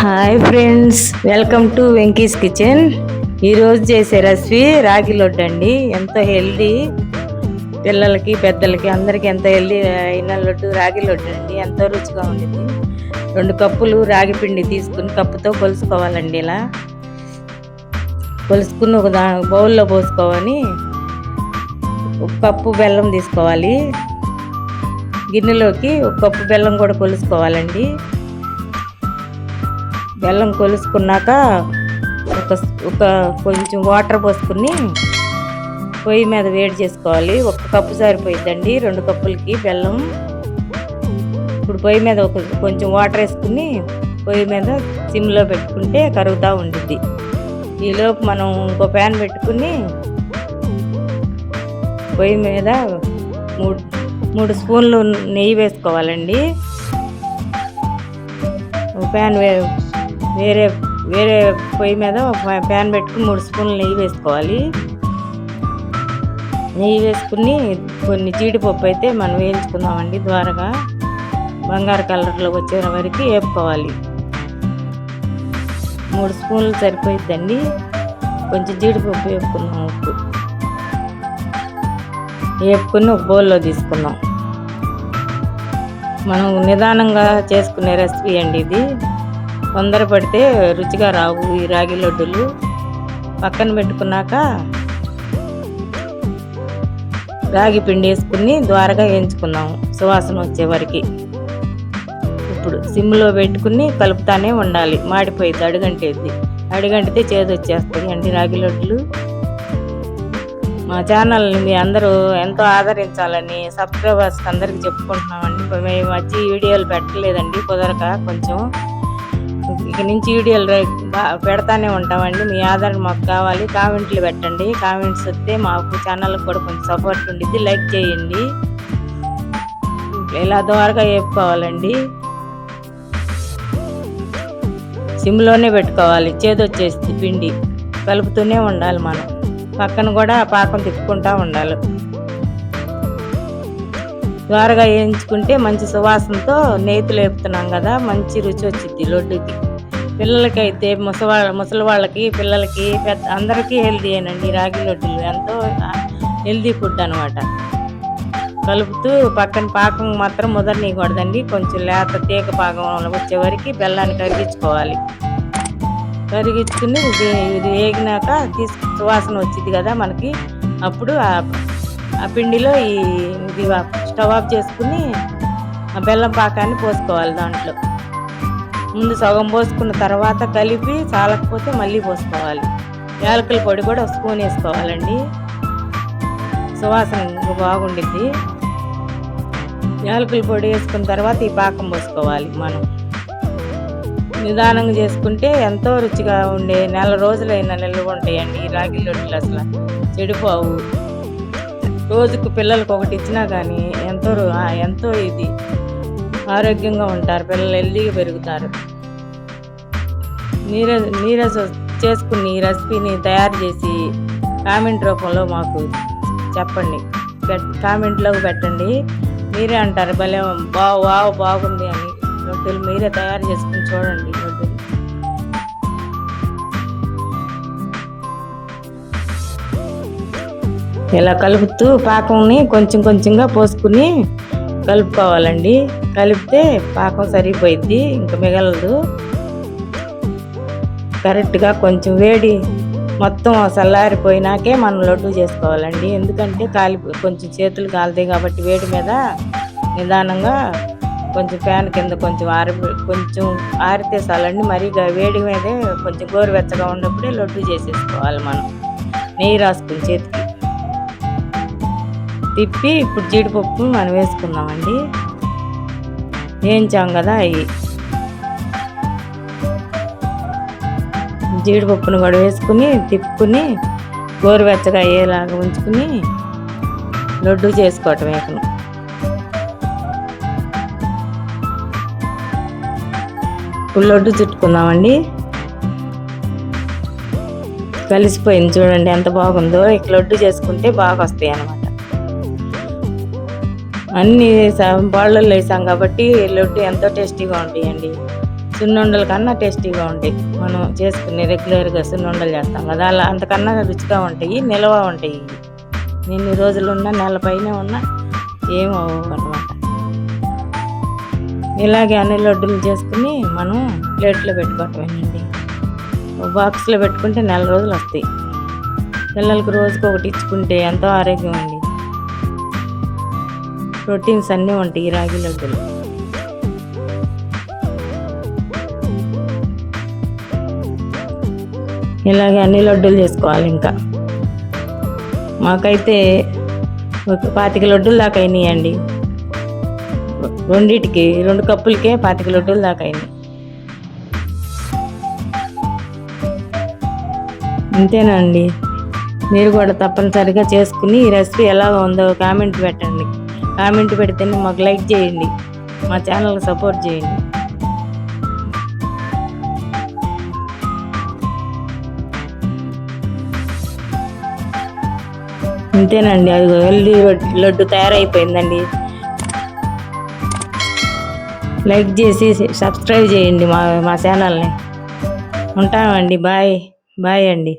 Hi friends, welcome to Venky's kitchen. ఈరోజు చేసే recipe రాగి లడ్డు అండి. ఎంతో హెల్దీ, పిల్లలకి పెద్దలకి అందరికీ ఎంతో హెల్దీ అయిన లడ్డు రాగి లడ్డు అండి. ఎంతో రుచిగా ఉండేది. 2 కప్పులు రాగి పిండి తీసుకుని కప్పుతో కొలుసుకోవాలండి. ఇలా కొలుసుకుని ఒక బౌల్లో పోసుకోవాలి. 1 కప్పు బెల్లం తీసుకోవాలి. గిన్నెలోకి 1 కప్పు బెల్లం కూడా కొలుసుకోవాలండి. బెల్లం కొలుసుకున్నాక ఒక కొంచెం వాటర్ పోసుకుని పొయ్యి మీద వేడి చేసుకోవాలి. 1 కప్పు సరిపోయిద్దండి 2 కప్పులకి బెల్లం. ఇప్పుడు పొయ్యి మీద కొంచెం వాటర్ వేసుకుని పొయ్యి మీద సిమ్లో పెట్టుకుంటే కరుగుతూ ఉంటుంది. ఈలోపు మనం ఇంకో ప్యాన్ పెట్టుకుని పొయ్యి మీద 3 స్పూన్లు నెయ్యి వేసుకోవాలండి. ప్యాన్ వేరే పొయ్యి మీద ప్యాన్ పెట్టుకుని 3 స్పూన్లు నెయ్యి వేసుకోవాలి. నెయ్యి వేసుకుని కొన్ని జీడిపప్పు అయితే మనం వేయించుకుందామండి. ద్వారగా బంగారు కలర్లో వచ్చే వరకు వేపుకోవాలి. 3 స్పూన్లు సరిపోయిద్దండి. కొంచెం జీడిపప్పు వేపుకుందాం. ఉప్పు వేపుకుని ఒక బౌల్లో తీసుకుందాం. మనం నిదానంగా చేసుకునే రెసిపీ అండి ఇది. తొందరపడితే రుచిగా రావు ఈ రాగి లడ్డులు. పక్కన పెట్టుకున్నాక రాగి పిండి వేసుకుని ద్వారగా వేయించుకుందాము సువాసన వచ్చే వరకు. ఇప్పుడు సిమ్లో పెట్టుకుని కలుపుతానే ఉండాలి. మాడిపోయింది, అడుగంటితే చేదు వచ్చేస్తాయి అండి రాగి లడ్డులు. మా ఛానల్ని మీ అందరూ ఎంతో ఆదరించాలని సబ్స్క్రైబర్స్ అందరికీ చెప్పుకుంటున్నామండి. మేము వచ్చి వీడియోలు పెట్టలేదండి కుదరక. కొంచెం ఇక నుంచి వీడియోలు పెడతానే ఉంటామండి. మీ ఆదరణ మాకు కావాలి. కామెంట్లు పెట్టండి. కామెంట్స్ వస్తే మాకు ఛానల్కి కూడా కొంచెం సపోర్ట్ ఉండిద్ది. లైక్ చేయండి. ఇలా ద్వారగా వేపుకోవాలండి. సిమ్లోనే పెట్టుకోవాలి. చేదొచ్చేసి పిండి కలుపుతూనే ఉండాలి. మనం పక్కన కూడా పాకం తిప్పుకుంటూ ఉండాలి. ద్వారగా వేయించుకుంటే మంచి సువాసనతో నేతి లేపుతున్నాం కదా, మంచి రుచి వచ్చింది లడ్డుకి. పిల్లలకైతే ముసలి వాళ్ళకి, పిల్లలకి, అందరికీ హెల్దీ ఏనండి రాగి లడ్డులు. ఎంతో హెల్దీ ఫుడ్ అనమాట. కలుపుతూ పక్కన పాకం మాత్రం ముదరనీయకూడదండి. కొంచెం లేత తీగ పాకం వచ్చే వరకు బెల్లాన్ని కరిగించుకోవాలి. కరిగించుకుని ఇది వేగినాక సువాసన వచ్చింది కదా మనకి. అప్పుడు ఆ పిండిలో ఇది స్టవ్ ఆఫ్ చేసుకుని ఆ బెల్లం పాకాన్ని పోసుకోవాలి. దాంట్లో ముందు సగం పోసుకున్న తర్వాత కలిపి చాలకపోతే మళ్ళీ పోసుకోవాలి. యాలకుల పొడి కూడా 1 స్పూన్ వేసుకోవాలండి. సువాసన బాగుండిద్ది. యాలకుల పొడి వేసుకున్న తర్వాత ఈ పాకం పోసుకోవాలి. మనం నిదానంగా చేసుకుంటే ఎంతో రుచిగా ఉండే నెల రోజులైనా నిల్వ ఉంటాయండి ఈ రాగి లడ్డులు. అసలు చెడిపోవు. రోజుకు పిల్లలకు ఒకటి ఇచ్చినా కానీ ఎంతో ఇది ఆరోగ్యంగా ఉంటారు. పిల్లలు హెల్దీగా పెరుగుతారు. మీరే చేసుకుని ఈ రెసిపీని తయారు చేసి కామెంట్ రూపంలో మాకు చెప్పండి. కామెంట్లోకి పెట్టండి. మీరే అంటారు భలే బాగుంది అని. లడ్డూలు మీరే తయారు చేసుకుని చూడండి. లడ్డూలు ఇలా కలుపుతూ పాకంని కొంచెంగా పోసుకుని కలుపుకోవాలండి. కలిపితే పాకం సరిపోయిద్ది, ఇంకా మిగలదు. కరెక్ట్గా కొంచెం వేడి మొత్తం చల్లారిపోయినాకే మనం లడ్డు చేసుకోవాలండి. ఎందుకంటే కొంచెం చేతులు కాలుతాయి కాబట్టి వేడి మీద నిదానంగా కొంచెం ఫ్యాన్ కింద కొంచెం ఆరితే చాలండి. మరీ వేడి మీదే కొంచెం గోరువెచ్చగా ఉన్నప్పుడే లడ్డు చేసేసుకోవాలి. మనం నెయ్యి రాసుకుని చేతికి తిప్పి ఇప్పుడు జీడిపప్పు మనం వేసుకుందామండి. వేయించాం కదా, అవి జీడిపప్పును కూడా వేసుకుని తిప్పుకుని గోరువెచ్చగా అయ్యేలాగా ఉంచుకుని లడ్డు చేసుకోవటం. వేకను ఇప్పుడు లడ్డు చుట్టుకుందామండి. కలిసిపోయింది చూడండి ఎంత బాగుందో. ఇక లడ్డు చేసుకుంటే బాగా వస్తాయి అన్నమాట. అన్నీ బాళ్ళల్లో వేసాం కాబట్టి లడ్డు ఎంతో టేస్టీగా ఉంటాయండి. సున్నుండల కన్నా టేస్టీగా ఉంటాయి. మనం చేసుకునే రెగ్యులర్గా సున్నుండలు చేస్తాం కదా, అలా అంతకన్నా రుచిగా ఉంటాయి, నిల్వ ఉంటాయి. ఎన్ని రోజులు ఉన్నా, నెల పైన ఉన్నా ఏమవు అనమాట. ఇలాగే అన్ని లడ్డూలు చేసుకుని మనం ప్లేట్లో పెట్టుకోవటమేనండి. బాక్స్లో పెట్టుకుంటే నెల రోజులు వస్తాయి. పిల్లలకు రోజుకి ఒకటి ఇచ్చుకుంటే ఎంతో ఆరోగ్యం అండి. ప్రోటీన్స్ అన్నీ ఉంటాయి ఈ రాగి లడ్డూలు. ఇలాగే అన్ని లడ్డూలు చేసుకోవాలి. ఇంకా మాకైతే ఒక 25 లడ్డూలు దాకా అయినాయండి. రెండిటికి 2 కప్పులకే 25 లడ్డూలు దాకా అయినాయి. అంతేనండి. మీరు కూడా తప్పనిసరిగా చేసుకుని ఈ రెసిపీ ఎలా ఉందో కామెంట్ పెట్టండి. కామెంట్ పెడితేనే మాకు లైక్ చేయండి, మా ఛానల్కి సపోర్ట్ చేయండి. అంతేనండి, అది హెల్దీ లడ్డు తయారైపోయిందండి. లైక్ చేసి సబ్స్క్రైబ్ చేయండి మా ఛానల్ని. ఉంటామండి. బాయ్ అండి.